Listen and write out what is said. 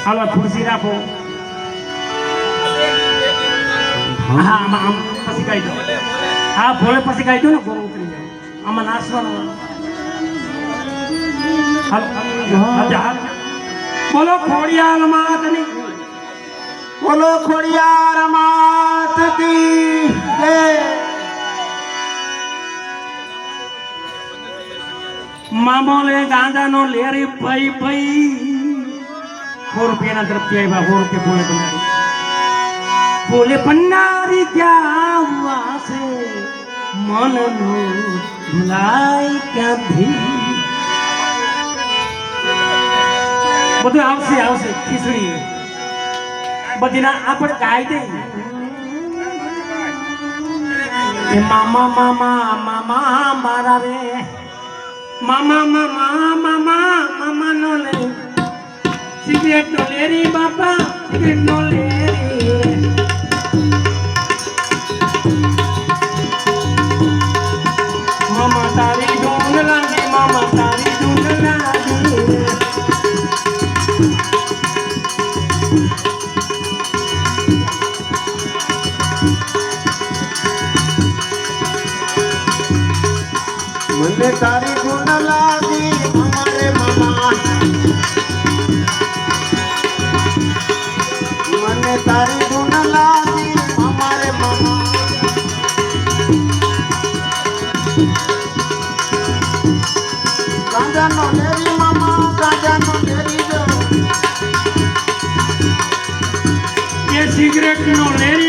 હાલો ખુરશી રાખો. હા આમ પછી કહી દો. હા ભોળે પછી કહી દો ને ગોળ ઉતરી જાય. આમાં નાસવાનું. હાલ બોલો ખોડિયાર માતની. બોલો ખોડિયાર માત કી જય. મામોલે ગાંજાનો લેરી પઈ પઈ 100 રૂપિયાના તરફથી આવ્યા. 100 રૂપિયા બોલે પન્નારી ક્યાં હુઆ છે મનનો ભુલાય ક્યાંથી. બધું આવશે આવશે ખીચડી બધીના આપણે ગાઈ દે. એ મામા મામા મામા મારા રે મામા મામા મામા મામા નો લે સિગરેટ નો લેરી બાપા સિગરેટ નો લેરી. મામા તારી ઢૂંઢ લાગે મામા તારી ઢૂંઢ લાગે. મને તારી ધૂન લાગી અમારે મામા. મને તારી ધૂન લાગી અમારે મામા. ગાંજાનો લેરી મામા ગાંજાનો લેરી જો. એ સિગરેટ નો લેરી